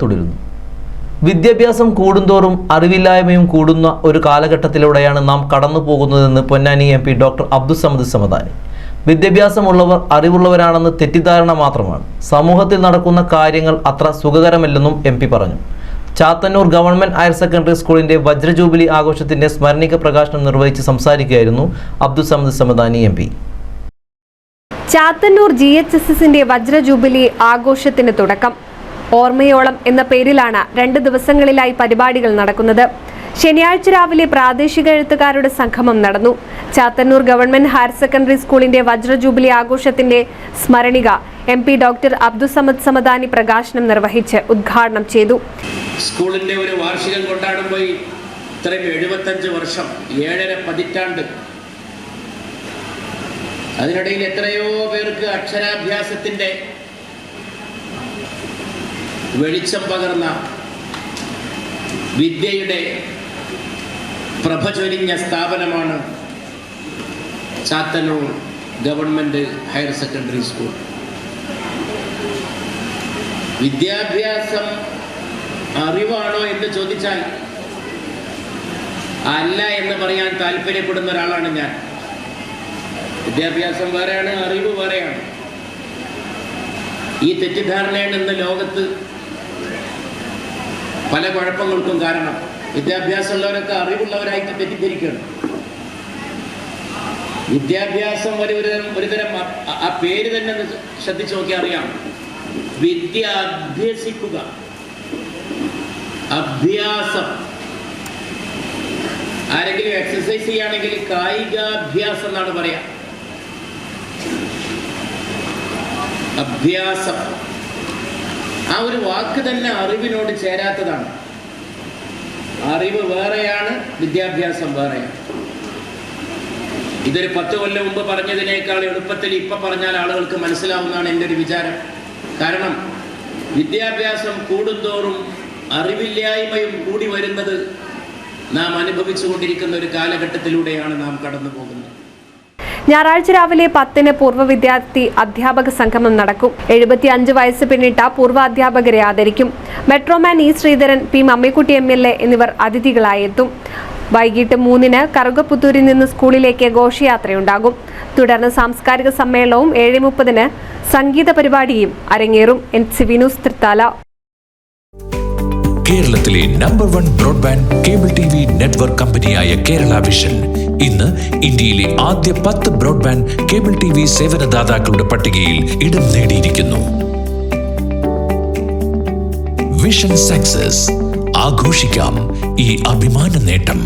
തുടരുന്നു. വിദ്യാഭ്യാസം കൂടുന്തോറും അറിവില്ലായ്മയും കൂടുന്ന ഒരു കാലഘട്ടത്തിലൂടെയാണ് നാം കടന്നു പോകുന്നതെന്ന് പൊന്നാനി MP ഡോക്ടർ അബ്ദുസ്സമദ് സമദാനി. വിദ്യാഭ്യാസമുള്ളവർ അറിവുള്ളവരാണെന്ന് തെറ്റിദ്ധാരണ മാത്രമാണ്. സമൂഹത്തിൽ നടക്കുന്ന കാര്യങ്ങൾ അത്ര സുഖകരമല്ലെന്നും MP പറഞ്ഞു. ചാത്തന്നൂർ ഗവൺമെന്റ് ഹയർ സെക്കൻഡറി സ്കൂളിന്റെ വജ്രജൂബിലി ആഘോഷത്തിന്റെ സ്മരണിക പ്രകാശനം നിർവഹിച്ച് സംസാരിക്കുകയായിരുന്നു അബ്ദുസ്സമദ് സമദാനി MP. ചാത്തന്നൂർ GHSSന്റെ വജ്രജൂബിലി ആഘോഷത്തിന് തുടക്കം. ഓർമ്മയോളം എന്ന പേരിലാണ് 2 ദിവസങ്ങളിലായി പരിപാടികൾ നടക്കുന്നത്. ശനിയാഴ്ച രാവിലെ പ്രാദേശിക എഴുത്തുകാരുടെ സംഗമം നടന്നു. ചാത്തന്നൂർ ഗവൺമെന്റ് ഹയർ സെക്കൻഡറി സ്കൂളിന്റെ വജ്രജൂബിലി ആഘോഷത്തിന്റെ സ്മരണിക MP ഡോക്ടർ അബ്ദുസ്സമദ് സമദാനി പ്രകാശനം നിർവഹിച്ച് ഉദ്ഘാടനം ചെയ്തു. സ്കൂളിന്റെ ഒരു വാർഷികം കൊണ്ടാടുമ്പോൾ ഇത്രയും 75 വർഷം, 7.5 പതിറ്റാണ്ട്, അതിനിടയിൽ എത്രയോ പേർക്ക് അക്ഷരാഭ്യാസത്തിന്റെ വെളിച്ചം പകർന്ന, വിദ്യയുടെ പ്രഭ ചൊരിഞ്ഞ സ്ഥാപനമാണ് Chathannoor government higher secondary school. വിദ്യാഭ്യാസം അറിവാണോ എന്ന് ചോദിച്ചാൽ അല്ല എന്ന് പറയാൻ താല്പര്യപ്പെടുന്ന ഒരാളാണ് ഞാൻ. വിദ്യാഭ്യാസം വേറെയാണ്, അറിവ് വേറെയാണ്. ഈ തെറ്റിദ്ധാരണയാണ് ഇന്ന് ലോകത്ത് പല കുഴപ്പങ്ങൾക്കും കാരണം. വിദ്യാഭ്യാസമുള്ളവരൊക്കെ അറിവുള്ളവരായിട്ട് തെറ്റിദ്ധരിക്കുകയാണ്. വിദ്യാഭ്യാസം ഒരുതരം ആ പേര് തന്നെ ശ്രദ്ധിച്ചു നോക്കിയാൽ അറിയാം. വിദ്യ അഭ്യസിക്കുക, അഭ്യാസം. ആരെങ്കിലും എക്സസൈസ് ചെയ്യുകയാണെങ്കിൽ കായികാഭ്യാസം എന്നാണ് പറയാ. അഭ്യാസം ആ ഒരു വാക്ക് തന്നെ അറിവിനോട് ചേരാത്തതാണ്. അറിവ് വേറെയാണ്, വിദ്യാഭ്യാസം വേറെയാണ്. ഇതൊരു 10 കൊല്ലം മുമ്പ് പറഞ്ഞതിനേക്കാൾ എളുപ്പത്തിൽ ഇപ്പൊ പറഞ്ഞാൽ ആളുകൾക്ക് മനസ്സിലാവുന്നതാണ് എൻ്റെ ഒരു വിചാരം. കാരണം വിദ്യാഭ്യാസം കൂടുന്തോറും അറിവില്ലായ്മയും കൂടി വരുന്നത് നാം അനുഭവിച്ചുകൊണ്ടിരിക്കുന്ന ഒരു കാലഘട്ടത്തിലൂടെയാണ് നാം കടന്നു പോകുന്നത്. ഞായറാഴ്ച രാവിലെ 10-ന് പൂർവ്വ വിദ്യാർത്ഥി അധ്യാപക സംഗമം നടക്കും. 75 വയസ്സ് പിന്നിട്ട പൂർവ്വ അധ്യാപകരെ ആദരിക്കും. Metroman E Sreedharan, P Mammikutty MLA എന്നിവർ അതിഥികളായി എത്തും. വൈകിട്ട് 3-ന് കറുകപ്പുത്തൂരിൽ നിന്ന് സ്കൂളിലേക്ക് ഘോഷയാത്രയുണ്ടാകും. തുടർന്ന് സാംസ്കാരിക സമ്മേളനവും 7:30-ന് സംഗീത പരിപാടിയും അരങ്ങേറും. NCV news Thrithala. കേരളത്തിലെ number 1 broadband cable TV network കമ്പനിയായ കേരള വിഷൻ ഇന്ന് ഇന്ത്യയിലെ ആദ്യ 10 ബ്രോഡ്ബാൻഡ് കേബിൾ TV സേവനദാതാക്കളുടെ പട്ടികയിൽ ഇടം നേടിയിരിക്കുന്നു. Vision success. ആഘോഷിക്കാം ഈ അഭിമാന നേട്ടം.